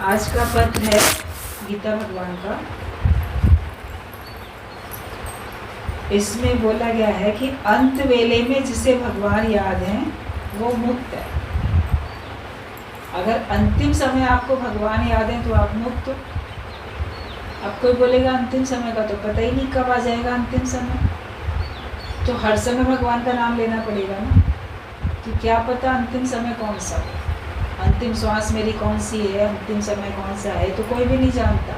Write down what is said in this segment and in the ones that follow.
आज का पद है गीता भगवान का। इसमें बोला गया है कि अंत वेले में जिसे भगवान याद हैं वो मुक्त है। अगर अंतिम समय आपको भगवान याद है तो आप मुक्त हो। अब कोई बोलेगा अंतिम समय का तो पता ही नहीं कब आ जाएगा अंतिम समय, तो हर समय भगवान का नाम लेना पड़ेगा ना, कि क्या पता अंतिम समय कौन सा हो, अंतिम श्वास मेरी कौन सी है, अंतिम समय कौन सा है, तो कोई भी नहीं जानता।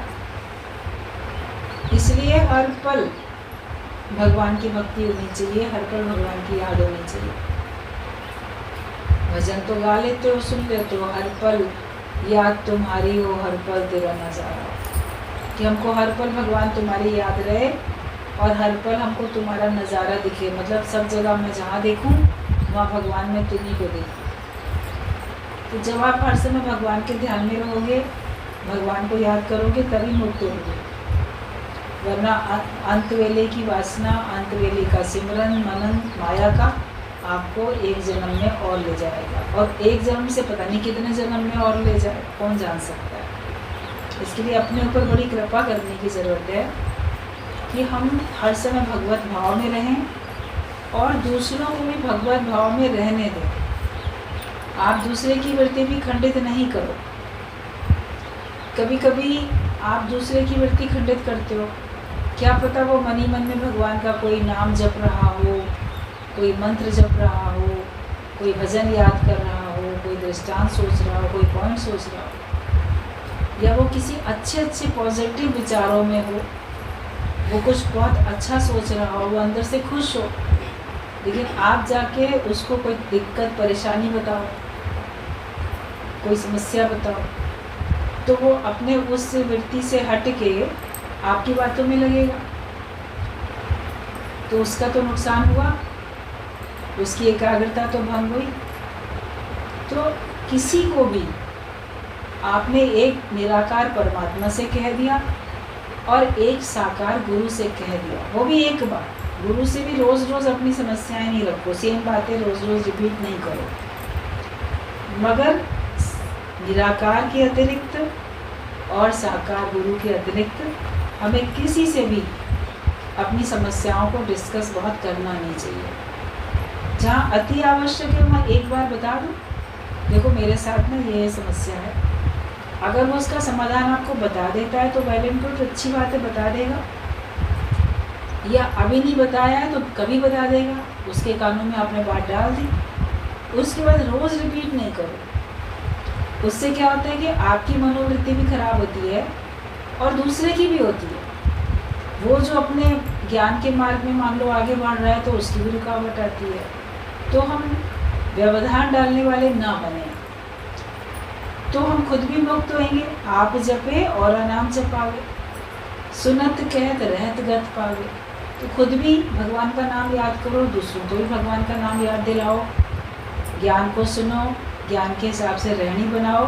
इसलिए हर पल भगवान की भक्ति होनी चाहिए, हर पल भगवान की याद होनी चाहिए। भजन तो गा लेते हो, सुन लेते हो, हर पल याद तुम्हारी हो, हर पल तेरा नज़ारा हो, कि हमको हर पल भगवान तुम्हारी याद रहे और हर पल हमको तुम्हारा नज़ारा दिखे। मतलब सब जगह मैं जहाँ देखूँ वहाँ भगवान में तुम्हीं को देखूँ। तो जब आप हर समय भगवान के ध्यान में रहोगे, भगवान को याद करोगे, तभी मुक्त होगे। वरना अंत वेले की वासना, अंत वेले का सिमरन मनन माया का आपको एक जन्म में और ले जाएगा, और एक जन्म से पता नहीं कितने जन्म में और ले जाए, कौन जान सकता है। इसके लिए अपने ऊपर बड़ी कृपा करने की ज़रूरत है कि हम हर समय भगवत भाव में रहें और दूसरों को भी भगवत भाव में रहने दें। आप दूसरे की वृत्ति भी खंडित नहीं करो। कभी कभी आप दूसरे की वृत्ति खंडित करते हो, क्या पता वो मन ही मन में भगवान का कोई नाम जप रहा हो, कोई मंत्र जप रहा हो, कोई भजन याद कर रहा हो, कोई दृष्टांत सोच रहा हो, कोई पॉइंट सोच रहा हो, या वो किसी अच्छे पॉजिटिव विचारों में हो, वो कुछ बहुत अच्छा सोच रहा हो, वो अंदर से खुश हो, लेकिन आप जाके उसको कोई दिक्कत परेशानी बताओ, कोई समस्या बताओ, तो वो अपने उस वृत्ति से हट के आपकी बातों में लगेगा, तो उसका तो नुकसान हुआ, उसकी एकाग्रता तो भंग हुई। तो किसी को भी आपने एक निराकार परमात्मा से कह दिया और एक साकार गुरु से कह दिया, वो भी एक बार। गुरु से भी रोज़ रोज़ अपनी समस्याएं नहीं रखो, सेम बातें रोज़ रोज़ रिपीट नहीं करो, मगर निराकार के अतिरिक्त और साकार गुरु के अतिरिक्त हमें किसी से भी अपनी समस्याओं को डिस्कस बहुत करना नहीं चाहिए। जहाँ अति आवश्यक है वहाँ एक बार बता दो, देखो मेरे साथ में ये समस्या है। अगर वो उसका समाधान आपको बता देता है तो वेल एंड गुड, अच्छी बात है, बता देगा। या अभी नहीं बताया है तो कभी बता देगा, उसके कानों में आपने बात डाल दी। उसके बाद रोज़ रिपीट नहीं करो। उससे क्या होता है कि आपकी मनोवृत्ति भी खराब होती है और दूसरे की भी होती है। वो जो अपने ज्ञान के मार्ग में मान लो आगे बढ़ रहा है तो उसकी भी रुकावट आती है। तो हम व्यवधान डालने वाले ना बने, तो हम खुद भी मुक्त होंगे। आप जपे और नाम जपावे, सुनत कहत रहत गत पावे। तो खुद भी भगवान का नाम याद करो, दूसरों को भी भगवान का नाम याद दिलाओ, ज्ञान को सुनो, ज्ञान के हिसाब से रहनी बनाओ,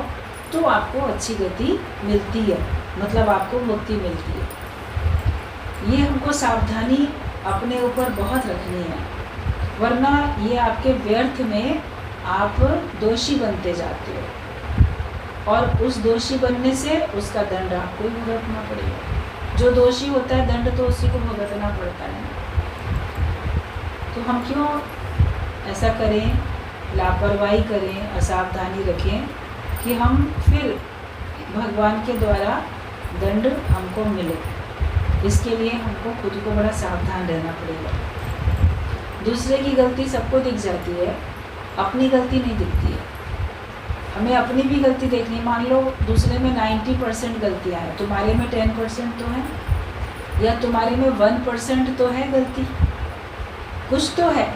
तो आपको अच्छी गति मिलती है, मतलब आपको मुक्ति मिलती है। ये हमको सावधानी अपने ऊपर बहुत रखनी है, वरना ये आपके व्यर्थ में आप दोषी बनते जाते हो, और उस दोषी बनने से उसका दंड आपको ही भुगतना पड़ेगा। जो दोषी होता है दंड तो उसी को भुगतना पड़ता है। तो हम क्यों ऐसा करें, लापरवाही करें, असावधानी रखें कि हम फिर भगवान के द्वारा दंड हमको मिले। इसके लिए हमको खुद को बड़ा सावधान रहना पड़ेगा। दूसरे की गलती सबको दिख जाती है, अपनी गलती नहीं दिखती है। हमें अपनी भी गलती देखनी। मान लो दूसरे में 90% गलतियाँ हैं, तुम्हारे में 10% तो है, या तुम्हारे में 1% तो है गलती, कुछ तो है।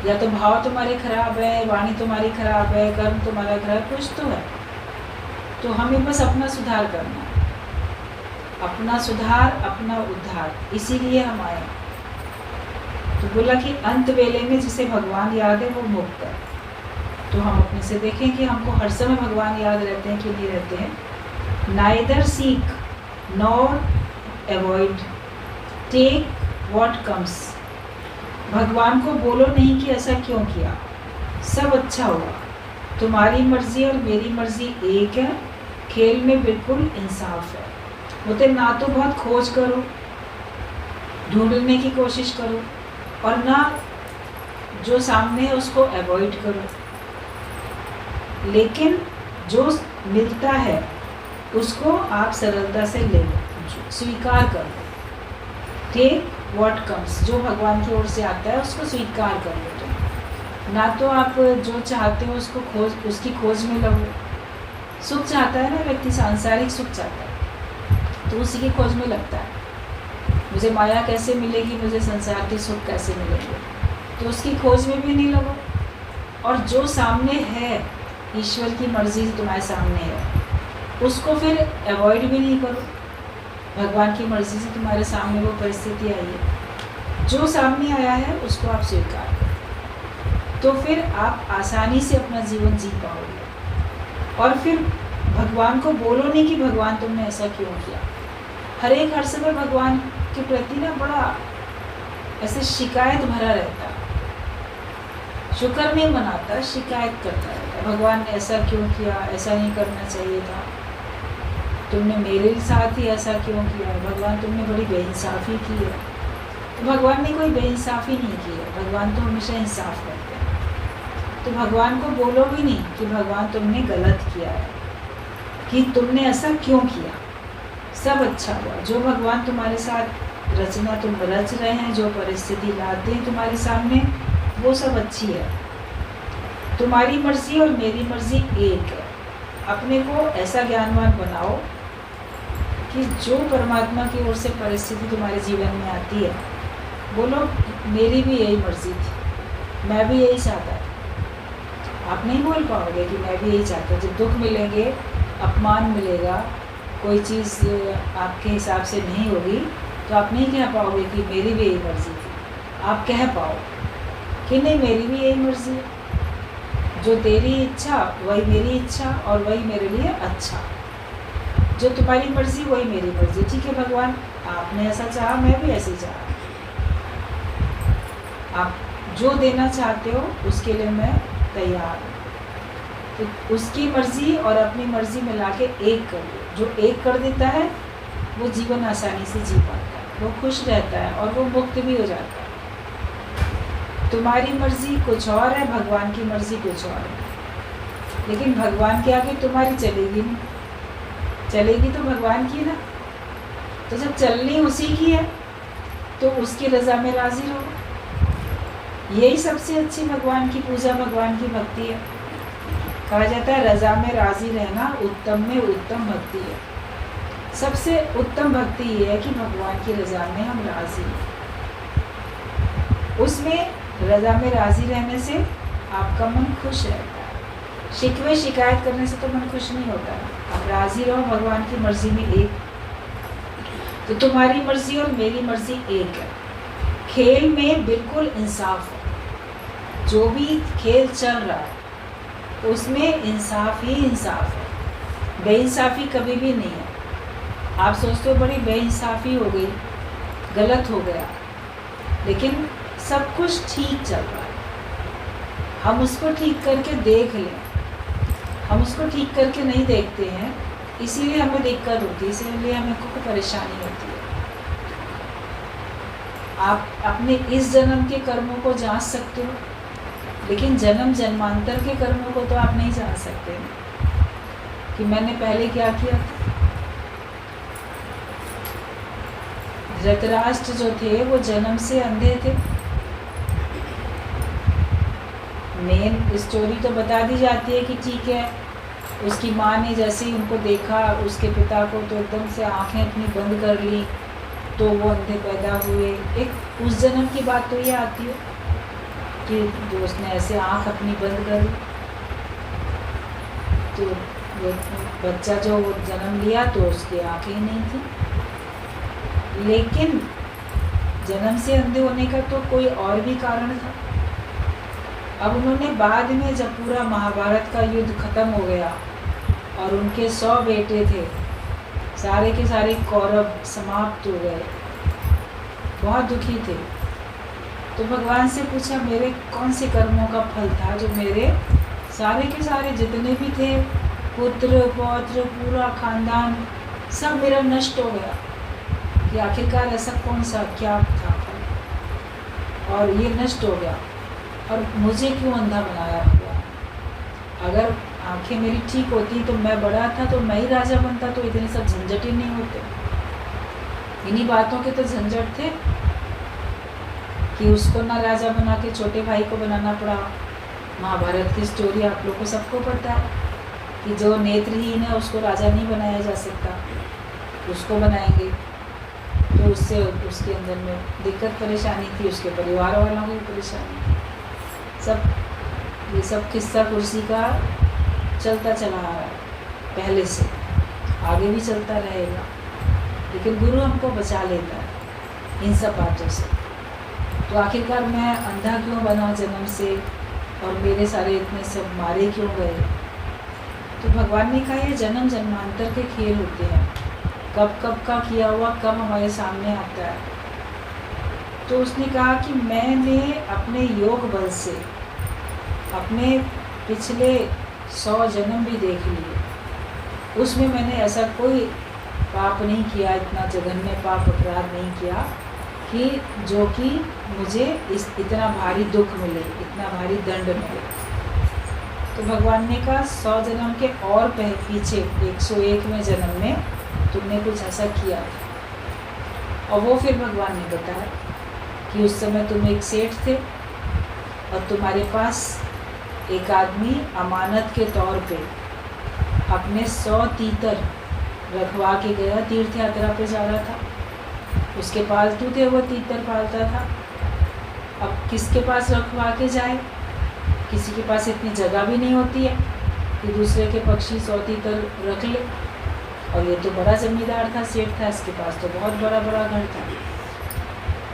या तो भाव तुम्हारे खराब है, वाणी तुम्हारी खराब है, कर्म तुम्हारा खराब है, कुछ तो है। तो हमें बस अपना सुधार करना है, अपना सुधार अपना उद्धार, इसीलिए हम आए। तो बोला कि अंत वेले में जिसे भगवान याद है वो मुक्त है। तो हम अपने से देखें कि हमको हर समय भगवान याद रहते हैं कि नहीं रहते हैं। Neither seek nor avoid, take what comes. भगवान को बोलो नहीं कि ऐसा क्यों किया, सब अच्छा होगा, तुम्हारी मर्जी और मेरी मर्जी एक है, खेल में बिल्कुल इंसाफ है। बोलते ना तो बहुत खोज करो, ढूंढने की कोशिश करो, और ना जो सामने है उसको अवॉइड करो, लेकिन जो मिलता है उसको आप सरलता से ले लो, स्वीकार कर लो। टेक व्हाट कम्स, जो भगवान की ओर से आता है उसको स्वीकार कर लो तुम। ना तो आप जो चाहते हो उसको उसकी खोज में लगो। सुख चाहता है ना व्यक्ति, सांसारिक सुख चाहता है, तो उसी की खोज में लगता है। मुझे माया कैसे मिलेगी, मुझे संसार के सुख कैसे मिलेंगे, तो उसकी खोज में भी नहीं लगो। और जो सामने है, ईश्वर की मर्जी तुम्हारे सामने है, उसको फिर अवॉइड भी नहीं करो। भगवान की मर्जी से तुम्हारे सामने वो परिस्थिति आई है, जो सामने आया है उसको आप स्वीकार करो, तो फिर आप आसानी से अपना जीवन जी पाओगे। और फिर भगवान को बोलो नहीं कि भगवान तुमने ऐसा क्यों किया। हर समय भगवान के प्रति ना बड़ा ऐसे शिकायत भरा रहता है, शुक्र नहीं मनाता, शिकायत करता रहता है। भगवान ने ऐसा क्यों किया, ऐसा नहीं करना चाहिए था, तुमने मेरे साथ ही ऐसा क्यों किया, भगवान तुमने बड़ी बेइंसाफ़ी की है। तो भगवान ने कोई बेइंसाफ़ी नहीं की है, भगवान तो हमेशा इंसाफ करते हैं। तो भगवान को बोलो भी नहीं कि भगवान तुमने गलत किया है, कि तुमने ऐसा क्यों किया। सब अच्छा हुआ, जो भगवान तुम्हारे साथ रचना तुम रच रहे हैं, जो परिस्थिति लाते हैं तुम्हारे सामने, वो सब अच्छी है। तुम्हारी मर्जी और मेरी मर्जी एक है। अपने को ऐसा ज्ञानवान बनाओ कि जो परमात्मा की ओर से परिस्थिति तुम्हारे जीवन में आती है, बोलो मेरी भी यही मर्जी थी, मैं भी यही चाहता था। आप नहीं बोल पाओगे कि मैं भी यही चाहता। जब दुख मिलेंगे, अपमान मिलेगा, कोई चीज़ आपके हिसाब से नहीं होगी, तो आप नहीं कह पाओगे कि मेरी भी यही मर्जी थी। आप कह पाओ कि नहीं, मेरी भी यही मर्जी है, जो तेरी इच्छा वही मेरी इच्छा, और वही मेरे लिए अच्छा। जो तुम्हारी मर्जी वही मेरी मर्जी। ठीक है भगवान, आपने ऐसा चाहा, मैं भी ऐसे चाहा। आप जो देना चाहते हो उसके लिए मैं तैयार हूँ। तो उसकी मर्जी और अपनी मर्जी मिला के एक कर दो। जो एक कर देता है वो जीवन आसानी से जी पाता है, वो खुश रहता है और वो मुक्त भी हो जाता है। तुम्हारी मर्जी कुछ और है, भगवान की मर्जी कुछ और है, लेकिन भगवान के आगे तुम्हारी चलेगी नहीं। चलेगी तो भगवान की ना। तो जब चलनी उसी की है तो उसकी रज़ा में राज़ी रहो। यही सबसे अच्छी भगवान की पूजा, भगवान की भक्ति है। कहा जाता है रज़ा में राज़ी रहना उत्तम में उत्तम भक्ति है। सबसे उत्तम भक्ति ये है कि भगवान की रज़ा में हम राज़ी हैं। उसमें रज़ा में राज़ी रहने से आपका मन खुश रहता है। शिकवे शिकायत करने से तो मन खुश नहीं होता है। आप राज़ी रहो भगवान की मर्जी में एक। तो तुम्हारी मर्जी और मेरी मर्जी एक है। खेल में बिल्कुल इंसाफ है। जो भी खेल चल रहा है उसमें इंसाफ ही इंसाफ है, बेइंसाफ़ी कभी भी नहीं है। आप सोचते हो बड़ी बेइंसाफ़ी हो गई, गलत हो गया, लेकिन सब कुछ ठीक चल रहा है। हम उसको ठीक करके देख लें। हम उसको ठीक करके नहीं देखते हैं, इसीलिए हमें दिक्कत होती है, इसीलिए हमें को परेशानी होती है। आप अपने इस जन्म के कर्मों को जांच सकते हो, लेकिन जन्म जन्मांतर के कर्मों को तो आप नहीं जान सकते कि मैंने पहले क्या किया था। धृतराष्ट्र जो थे वो जन्म से अंधे थे। मेन स्टोरी तो बता दी जाती है कि ठीक है, उसकी माँ ने जैसे ही उनको देखा, उसके पिता को, तो एकदम से आंखें अपनी बंद कर ली, तो वो अंधे पैदा हुए। एक उस जन्म की बात तो ये आती है कि जो उसने ऐसे आँख अपनी बंद कर ली, तो वो बच्चा जो जन्म लिया तो उसकी आँखें ही नहीं थी। लेकिन जन्म से अंधे होने का तो कोई और भी कारण था। अब उन्होंने बाद में, जब पूरा महाभारत का युद्ध खत्म हो गया और उनके 100 बेटे थे, सारे के सारे कौरव समाप्त हो गए, बहुत दुखी थे, तो भगवान से पूछा मेरे कौन से कर्मों का फल था जो मेरे सारे के सारे जितने भी थे पुत्र पौत्र पूरा खानदान सब मेरा नष्ट हो गया कि आखिरकार ऐसा कौन सा क्या था और ये नष्ट हो गया, और मुझे क्यों अंधा बनाया हुआ। अगर आंखें मेरी ठीक होती तो मैं बड़ा था तो मैं ही राजा बनता, तो इतने सब झंझट ही नहीं होते। इन्हीं बातों के तो झंझट थे कि उसको ना राजा बना के छोटे भाई को बनाना पड़ा। महाभारत की स्टोरी आप लोग को सबको पता है कि जो नेत्रहीन है उसको राजा नहीं बनाया जा सकता, उसको बनाएंगे तो उससे उसके अंदर में दिक्कत परेशानी थी, उसके परिवार वालों को भी परेशानी थी। सब ये सब किस्सा कुर्सी का चलता चला आ रहा है पहले से, आगे भी चलता रहेगा, लेकिन गुरु हमको बचा लेता है इन सब बातों से। तो आखिरकार मैं अंधा क्यों बना जन्म से, और मेरे सारे इतने सब मारे क्यों गए। तो भगवान ने कहा ये जन्म जन्मांतर के खेल होते हैं, कब कब का किया हुआ कब हमारे सामने आता है। तो उसने कहा कि मैंने अपने योग बल से अपने पिछले 100 जन्म भी देख लिए, उसमें मैंने ऐसा कोई पाप नहीं किया, इतना जघन्य पाप अपराध नहीं किया कि जो कि मुझे इतना भारी दुख मिले, इतना भारी दंड मिले। तो भगवान ने कहा 100 जन्म के और पीछे 101वें जन्म में तुमने कुछ ऐसा किया था। और वो फिर भगवान ने बताया कि उस समय तुम एक सेठ थे और तुम्हारे पास एक आदमी अमानत के तौर पे अपने 100 तीतर रखवा के गया, तीर्थ यात्रा पे जा रहा था, उसके पालतू थे, वो तीतर पालता था। अब किसके पास रखवा के जाए, किसी के पास इतनी जगह भी नहीं होती है कि दूसरे के पक्षी 100 तीतर रख ले। और ये तो बड़ा जमींदार था, सेठ था, इसके पास तो बहुत बड़ा बड़ा घर था।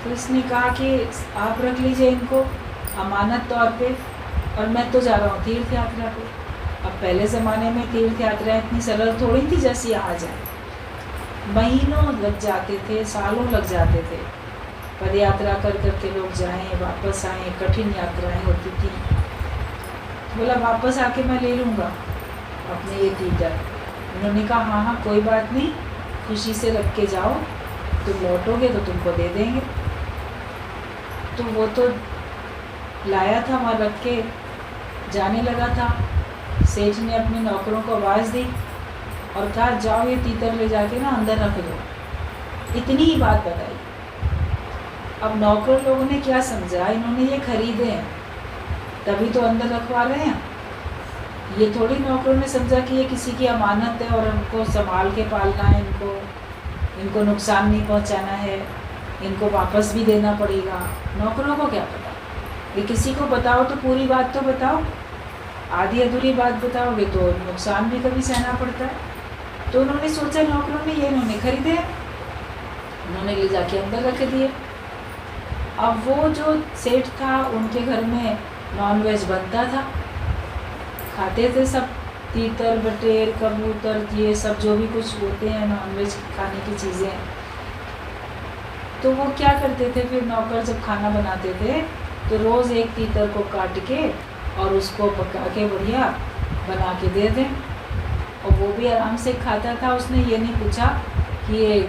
तो इसने कहा कि आप रख लीजिए इनको अमानत तौर पे, और मैं तो जा रहा हूँ तीर्थ यात्रा पे। अब पहले ज़माने में तीर्थ यात्रा इतनी सरल थोड़ी थी जैसी आ जाए, महीनों लग जाते थे, सालों लग जाते थे, पद यात्रा कर करके लोग जाएं वापस आएँ, कठिन यात्राएं होती थी। बोला वापस आके मैं ले लूँगा अपने ये तीतर। उन्होंने कहा हाँ हाँ कोई बात नहीं, खुशी से रख के जाओ, तुम लौटोगे तो तुमको दे देंगे। तो वो तो लाया था, वहाँ रख के जाने लगा था। सेठ ने अपने नौकरों को आवाज़ दी और कहा जाओ ये तीतर ले जाके ना अंदर रख दो, इतनी ही बात बताई। अब नौकर लोगों ने क्या समझा, इन्होंने ये खरीदे हैं तभी तो अंदर रखवा रहे हैं। ये थोड़ी नौकरों ने समझा कि ये किसी की अमानत है और हमको संभाल के पालना है, इनको नुकसान नहीं पहुंचाना है, इनको वापस भी देना पड़ेगा। नौकरों को क्या पता, ये किसी को बताओ तो पूरी बात तो बताओ, आधी अधूरी बात बताओगे तो नुकसान भी कभी सहना पड़ता है। तो उन्होंने सोचा नौकरों ने ये इन्होंने खरीदे, उन्होंने ले जाके अंदर रख दिए। अब वो जो सेठ था उनके घर में नॉनवेज बनता था, खाते थे सब, तीतर बटेर कबूतर ये सब जो भी कुछ होते हैं नॉनवेज खाने की चीज़ें। तो वो क्या करते थे, फिर नौकर जब खाना बनाते थे तो रोज़ एक तीतर को काट के और उसको पका के बढ़िया बना के दे दें, और वो भी आराम से खाता था। उसने ये नहीं पूछा कि ये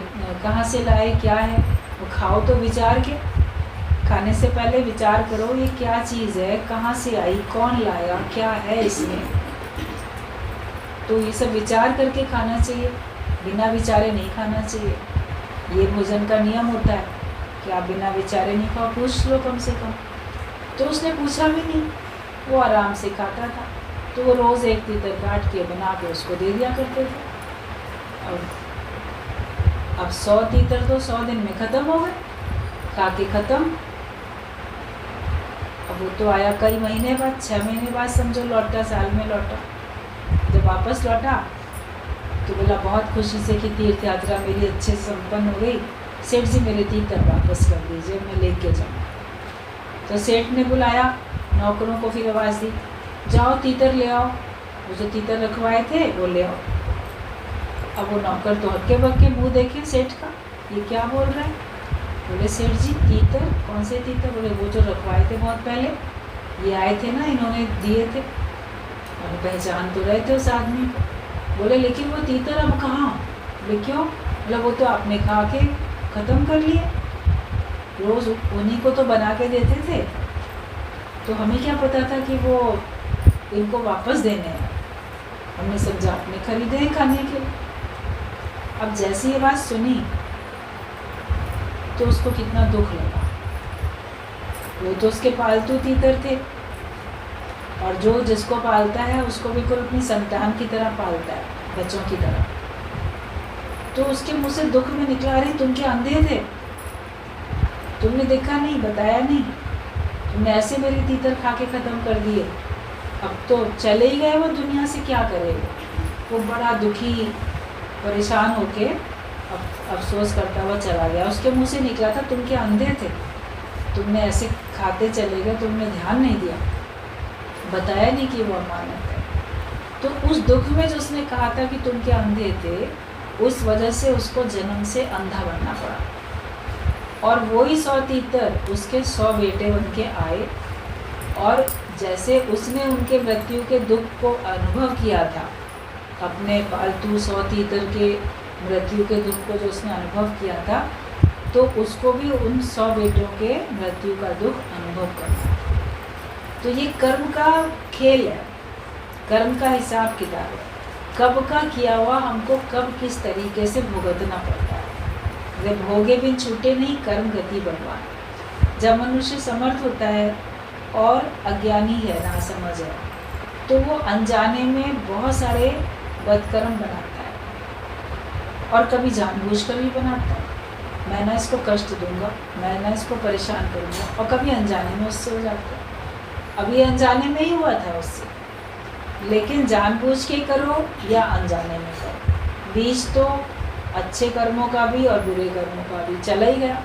कहाँ से लाए क्या है, वो खाओ तो विचार के, खाने से पहले विचार करो ये क्या चीज़ है, कहाँ से आई, कौन लाया, क्या है इसमें। तो ये सब विचार करके खाना चाहिए, बिना विचारे नहीं खाना चाहिए। ये भोजन का नियम होता है कि आप बिना विचारे नहीं खाओ, पूछ लो कम से कम। तो उसने पूछा भी नहीं, वो आराम से खाता था। तो वो रोज़ एक तीतर काट के बना के उसको दे दिया करते थे। और अब 100 तीतर तो 100 दिन में ख़त्म हो गए, खा के ख़त्म। अब वो तो आया कई महीने बाद, 6 महीने बाद समझो लौटा, साल में लौटा। जब वापस लौटा तो बोला बहुत खुशी से कि तीर्थ यात्रा मेरी अच्छे से संपन्न हो गई, सेठ जी मेरे तीतर वापस कर दीजिए, मैं लेके जाऊँ। तो सेठ ने बुलाया नौकरों को, फिर आवाज़ दी जाओ तीतर ले आओ, वो जो तीतर रखवाए थे वो ले आओ। अब वो नौकर तो हक्के बक्के मुँह देखे सेठ का, ये क्या बोल रहे हैं। बोले सेठ जी तीतर, कौन से तीतर। बोले वो जो रखवाए थे बहुत पहले, ये आए थे ना, इन्होंने दिए थे। और पहचान तो रहे थे उस आदमी को। बोले लेकिन वो तीतर अब कहाँ? बोले क्यों? मतलब वो तो आपने खा के ख़त्म कर लिए, रोज़ उन्हीं को तो बना के देते थे, तो हमें क्या पता था कि वो इनको वापस देने हैं। हमने समझा आपने खरीदे हैं खाने के लिए। अब जैसी ये बात सुनी तो उसको कितना दुख लगा। वो तो उसके पालतू तीतर थे, और जो जिसको पालता है उसको बिल्कुल अपनी संतान की तरह पालता है, बच्चों की तरह। तो उसके मुंह से दुख में निकला, अरे तुम क्या अंधे थे? तुमने देखा नहीं, बताया नहीं, तुमने ऐसे मेरे तीतर खा के ख़त्म कर दिए। अब तो चले ही गए वो दुनिया से, क्या करेगा? वो बड़ा दुखी परेशान होके अफसोस करता हुआ चला गया। उसके मुंह से निकला था, तुम क्या अंधे थे? तुमने ऐसे खाते चले गए, तुमने ध्यान नहीं दिया, बताया नहीं कि वो अमानत है। तो उस दुख में जो उसने कहा था कि तुम क्या अंधे थे, उस वजह से उसको जन्म से अंधा बनना पड़ा। और वही 100 तीतर उसके 100 बेटे बन के आए, और जैसे उसने उनके मृत्यु के दुख को अनुभव किया था, अपने पालतू 100 तीतर के मृत्यु के दुख को जो उसने अनुभव किया था, तो उसको भी उन 100 बेटों के मृत्यु का दुख अनुभव करना। तो ये कर्म का खेल है, कर्म का हिसाब किताब है। कब का किया हुआ हमको कब किस तरीके से भुगतना पड़ता है। वे भोगे बिन छूटे नहीं, कर्म गति बलवान। जब मनुष्य समर्थ होता है और अज्ञानी है, ना समझ है, तो वो अनजाने में बहुत सारे बदकर्म बनाता है, और कभी जानबूझकर भी बनाता है। मैं ना इसको कष्ट दूंगा, मैं ना इसको परेशान करूंगा, और कभी अनजाने में उससे हो जाता है। अब ये अनजाने में ही हुआ था उससे, लेकिन जानबूझ के करो या अनजाने में करो, बीज तो अच्छे कर्मों का भी और बुरे कर्मों का भी चला ही गया।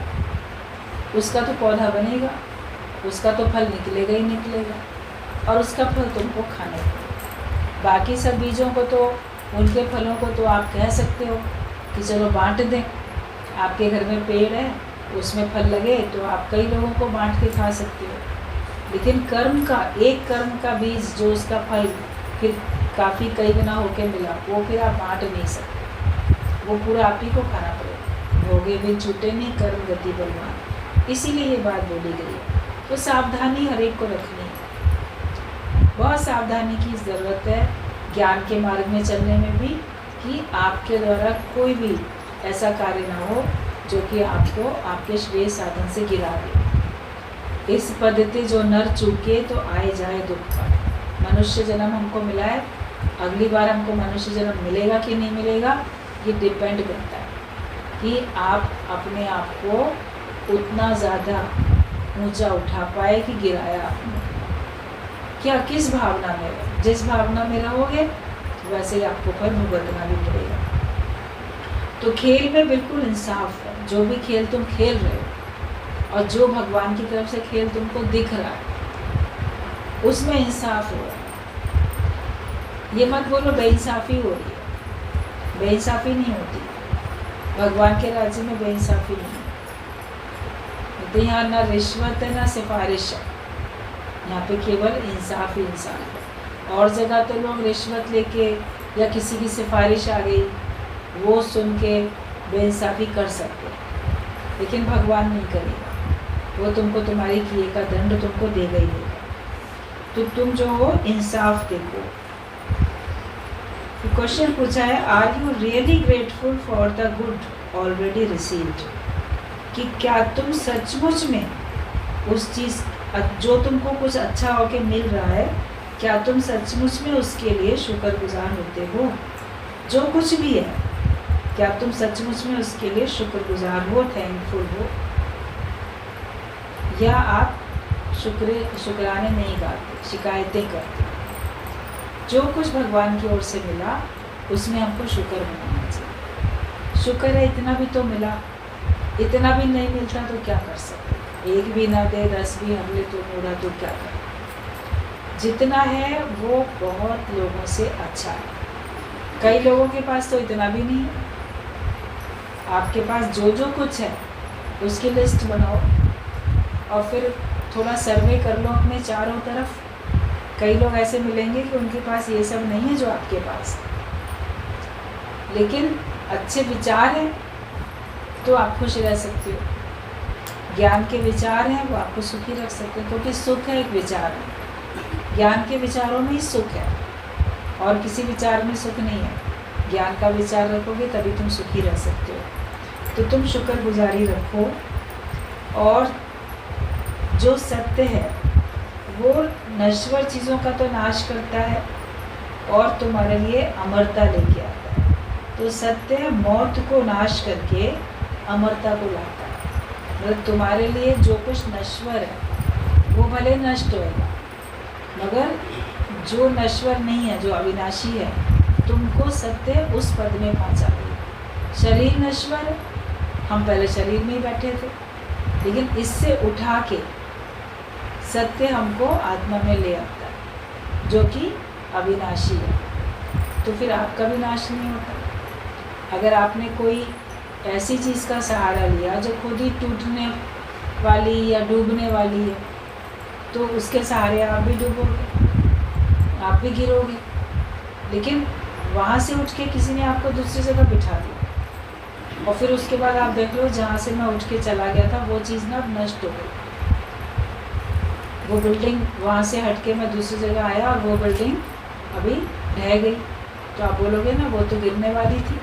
उसका तो पौधा बनेगा, उसका तो फल निकलेगा ही निकलेगा, और उसका फल तुमको खाने को। बाकी सब बीजों को तो, उनके फलों को तो आप कह सकते हो कि चलो बांट दें। आपके घर में पेड़ है, उसमें फल लगे तो आप कई लोगों को बांट के खा सकते हो। लेकिन कर्म का, एक कर्म का बीज जो उसका फल फिर काफ़ी कई गुना होके मिला, वो फिर आप बांट नहीं सकते, वो पूरा आप ही को खाना पड़ेगा। भोगे बिन छूटे नहीं, कर्म गति बलवान। इसीलिए ये बात बोली गई है। तो सावधानी हर एक को रखनी है, बहुत सावधानी की ज़रूरत है ज्ञान के मार्ग में चलने में भी, कि आपके द्वारा कोई भी ऐसा कार्य ना हो जो कि आपको आपके श्रेय साधन से गिरा दे। इस पद्धति जो नर चूके तो आए जाए दुख का। मनुष्य जन्म हमको मिला है, अगली बार हमको मनुष्य जन्म मिलेगा कि नहीं मिलेगा, ये डिपेंड करता है कि आप अपने आप को उतना ज़्यादा ऊंचा उठा पाए कि गिराया आपने। क्या, किस भावना में रहो, जिस भावना में रहोगे वैसे ही आपको फल भुगतना भी पड़ेगा। तो खेल में बिल्कुल इंसाफ है। जो भी खेल तुम खेल रहे हो और जो भगवान की तरफ से खेल तुमको दिख रहा है, उसमें इंसाफ हो रहा है। ये मत बोलो बेइंसाफ़ी हो रही है, बेइंसाफ़ी नहीं होती। भगवान के राज्य में बेइंसाफ़ी नहीं है। तो यहाँ ना रिश्वत है ना सिफारिश है, यहाँ पे केवल इंसाफ ही इंसाफ है। और जगह तो लोग रिश्वत लेके या किसी की सिफारिश आ गई वो सुन के बेइंसाफ़ी कर सकते, लेकिन भगवान नहीं करेगा। वो तुमको तुम्हारी किए का दंड तुमको देगा ही देगा। तो तुम जो हो इंसाफ देखो। तो क्वेश्चन पूछा है, are you really grateful for the good already received? कि क्या तुम सचमुच में उस चीज़ जो तुमको कुछ अच्छा होके मिल रहा है, क्या तुम सचमुच में उसके लिए शुक्रगुजार होते हो? जो कुछ भी है, क्या तुम सचमुच में उसके लिए शुक्रगुजार हो, थैंकफुल हो, या आप शुक्राने नहीं गाते, शिकायतें करते? जो कुछ भगवान की ओर से मिला उसमें हमको शुक्र मनाना चाहिए। शुक्र है इतना भी तो मिला, इतना भी नहीं मिलता तो क्या कर सकते? एक भी ना दे 10 भी हमले तो मोड़ा तो क्या कर? जितना है वो बहुत लोगों से अच्छा है। कई लोगों के पास तो इतना भी नहीं है। आपके पास जो जो कुछ है उसकी लिस्ट बनाओ और फिर थोड़ा सर्वे कर लो अपने चारों तरफ। कई लोग ऐसे मिलेंगे कि उनके पास ये सब नहीं है जो आपके पास है। लेकिन अच्छे विचार हैं तो आप खुश रह सकते हो, ज्ञान के विचार हैं वो आपको सुखी रख सकते हैं, क्योंकि सुख है एक विचार है। ज्ञान के विचारों में ही सुख है और किसी विचार में सुख नहीं है। ज्ञान का विचार रखोगे तभी तुम सुखी रह सकते हो। तो तुम शुक्रगुजारी रखो, और जो सत्य है वो नश्वर चीज़ों का तो नाश करता है और तुम्हारे लिए अमरता लेके आता है। तो सत्य मौत को नाश करके अमरता को लाता है। मतलब तुम्हारे लिए जो कुछ नश्वर है वो भले नष्ट होएगा, मगर जो नश्वर नहीं है, जो अविनाशी है, तुमको सत्य उस पद में पहुंचा देगा। शरीर नश्वर है, हम पहले शरीर में ही बैठे थे, लेकिन इससे उठा के सत्य हमको आत्मा में ले आता है जो कि अविनाशी है। तो फिर आपका भी नाश नहीं होता। अगर आपने कोई ऐसी चीज़ का सहारा लिया जो खुद ही टूटने वाली या डूबने वाली है, तो उसके सहारे आप भी डूबोगे, आप भी गिरोगे। लेकिन वहाँ से उठ के किसी ने आपको दूसरी जगह बिठा दिया, और फिर उसके बाद आप देख लो जहाँ से मैं उठ के चला गया था वो चीज़ ना अब नष्ट हो गई। वो बिल्डिंग वहाँ से हट के मैं दूसरी जगह आया और वो बिल्डिंग अभी ढह गई, तो आप बोलोगे ना वो तो गिरने वाली थी,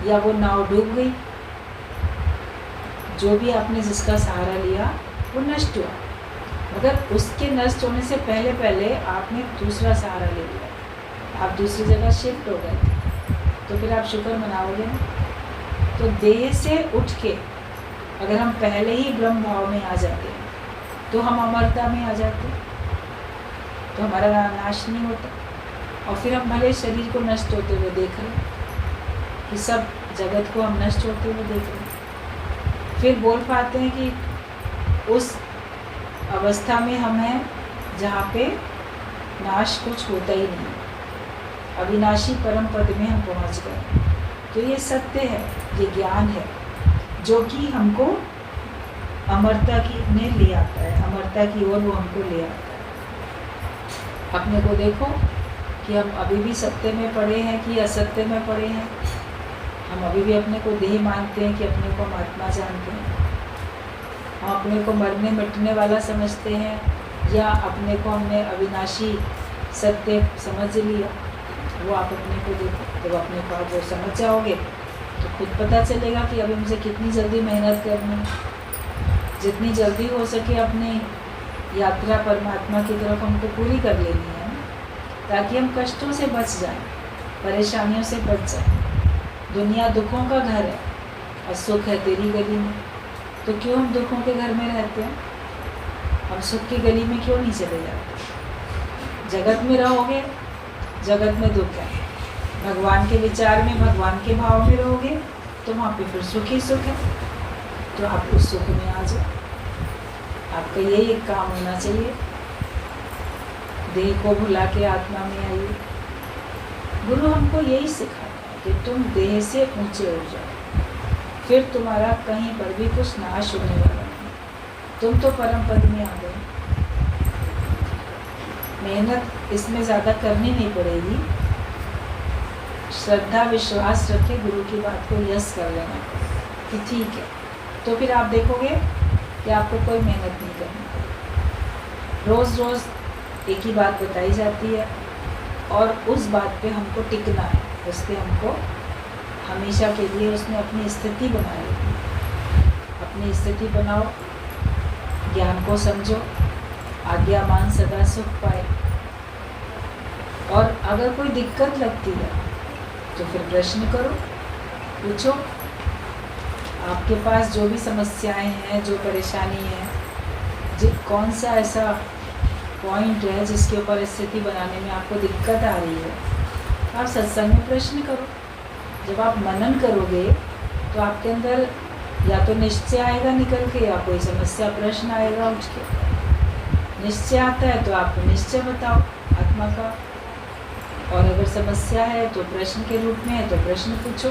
या वो नाव डूब गई। जो भी आपने जिसका सहारा लिया वो नष्ट हुआ, मगर उसके नष्ट होने से पहले पहले आपने दूसरा सहारा ले लिया, आप दूसरी जगह शिफ्ट हो गए थे, तो फिर आप शुक्र मनाओगे ना। तो देह से उठ के अगर हम पहले ही ब्रह्म भाव में आ जाते हैं तो हम अमरता में आ जाते हैं, तो हमारा नाश नहीं होता। और फिर हम भले शरीर को नष्ट होते हुए देख रहे हैं कि सब जगत को हम नष्ट होते हुए देख रहे हैं, फिर बोल पाते हैं कि उस अवस्था में हम हैं जहाँ पे नाश कुछ होता ही नहीं, अविनाशी परम पद में हम पहुँच गए। तो ये सत्य है, ये ज्ञान है जो कि हमको अमरता की में ले आता है, अमरता की ओर वो हमको ले आता है। अपने को देखो कि हम अभी भी सत्य में पड़े हैं कि असत्य में पड़े हैं। हम अभी भी अपने को देह मानते हैं कि अपने को हम आत्मा जानते हैं। हम अपने को मरने मिटने वाला समझते हैं, या अपने को हमने अविनाशी सत्य समझ लिया। वो आप अपने को देखो, जब अपने को आप वो समझ जाओगे तो खुद पता चलेगा कि अभी मुझे कितनी जल्दी मेहनत करनी है, जितनी जल्दी हो सके अपनी यात्रा परमात्मा की तरफ हमको पूरी कर लेनी है, ताकि हम कष्टों से बच जाएं, परेशानियों से बच जाएं। दुनिया दुखों का घर है और सुख है तेरी गली में, तो क्यों हम दुखों के घर में रहते हैं? हम सुख की गली में क्यों नहीं चले जाते? जगत में रहोगे, जगत में दुख है। भगवान के विचार में, भगवान के भाव में रहोगे तो वहाँ पे फिर सुख ही सुख है। तो आप उस सुख में आ जाओ। आपका यही एक काम होना चाहिए, देह को भुला के आत्मा में आइए। गुरु हमको यही सिखाता है कि तुम देह से ऊंचे हो जाओ, फिर तुम्हारा कहीं पर भी कुछ नाश होने वाला नहीं। तुम तो परम पद में आ गए। मेहनत इसमें ज़्यादा करनी नहीं पड़ेगी। श्रद्धा विश्वास रखे, गुरु की बात को यस कर लेना कि ठीक है। तो फिर आप देखोगे कि आपको कोई मेहनत नहीं करनी पड़ेगी। रोज़ रोज़ एक ही बात बताई जाती है और उस बात पे हमको टिकना है, उस पर हमको हमेशा के लिए उसमें अपनी स्थिति बना लेनी। अपनी स्थिति बनाओ, ज्ञान को समझो, आज्ञा मान सदा सुख पाए। और अगर कोई दिक्कत लगती है तो फिर प्रश्न करो, पूछो। आपके पास जो भी समस्याएं हैं, जो परेशानी है, कौन सा ऐसा पॉइंट है जिसके ऊपर स्थिति बनाने में आपको दिक्कत आ रही है, आप सत्संग में प्रश्न करो। जब आप मनन करोगे तो आपके अंदर या तो निश्चय आएगा निकल के, या कोई समस्या प्रश्न आएगा उठ के। निश्चय आता है तो आप निश्चय बताओ आत्मा का, और अगर समस्या है तो प्रश्न के रूप में है तो प्रश्न पूछो,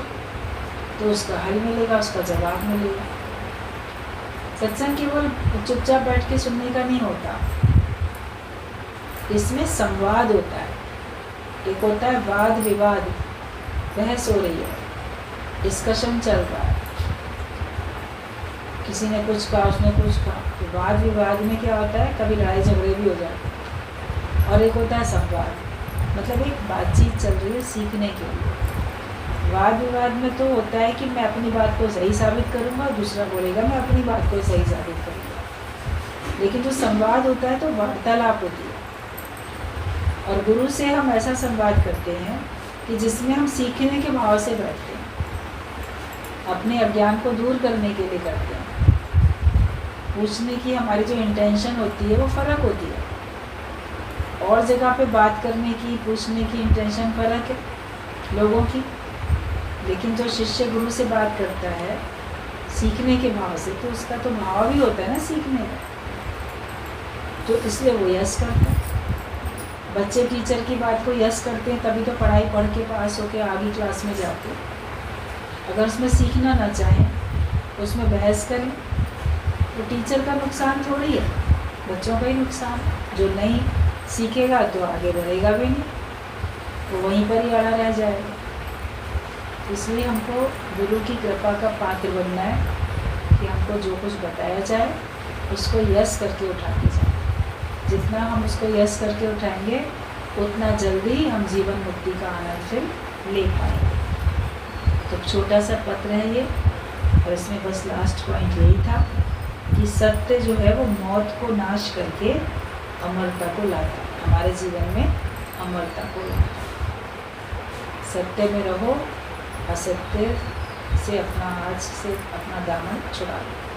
तो उसका हल मिलेगा, उसका जवाब मिलेगा। सत्संग केवल चुपचाप बैठ के सुनने का नहीं होता, इसमें संवाद होता है। एक होता है वाद विवाद, बहस हो रही है, डिस्कशन चल रहा है, किसी ने कुछ कहा, उसने कुछ कहा, तो वाद विवाद में क्या होता है, कभी लड़ाई झगड़े भी हो जाते हैं। और एक होता है संवाद, मतलब एक बातचीत चल रही है सीखने के लिए। वाद विवाद में तो होता है कि मैं अपनी बात को सही साबित करूँगा, दूसरा बोलेगा मैं अपनी बात को सही साबित करूँगा। लेकिन जो संवाद होता है तो वार्तालाप होती है। और गुरु से हम ऐसा संवाद करते हैं कि जिसमें हम सीखने के भाव से बैठते हैं, अपने अज्ञान को दूर करने के लिए करते हैं। पूछने की हमारी जो इंटेंशन होती है वो फ़र्क होती है। और जगह पे बात करने की, पूछने की इंटेंशन फ़र्क है लोगों की। लेकिन जो शिष्य गुरु से बात करता है सीखने के भाव से, तो उसका तो भाव भी होता है ना सीखने का, तो इसलिए वो यस करता है। बच्चे टीचर की बात को यस करते हैं तभी तो पढ़ाई पढ़ के पास होके आगे क्लास में जाते हैं। अगर उसमें सीखना ना चाहें, उसमें बहस करें, तो टीचर का नुकसान थोड़ी है, बच्चों का ही नुकसान। जो नहीं सीखेगा तो आगे बढ़ेगा भी नहीं, तो वहीं पर ही अड़ा रह जाएगा। इसलिए हमको गुरु की कृपा का पात्र बनना है कि हमको जो कुछ बताया जाए उसको यस करके उठाते जाए। जितना हम उसको यस करके उठाएंगे उतना जल्दी हम जीवन मुक्ति का आनंद फिर ले पाएंगे। तो छोटा सा पत्र है ये, और इसमें बस लास्ट पॉइंट यही था कि सत्य जो है वो मौत को नाश करके अमरता को लाता है, हमारे जीवन में अमरता को लाता है। सत्य में रहो, असत्य से अपना हाथ से अपना दामन छुड़ा लो।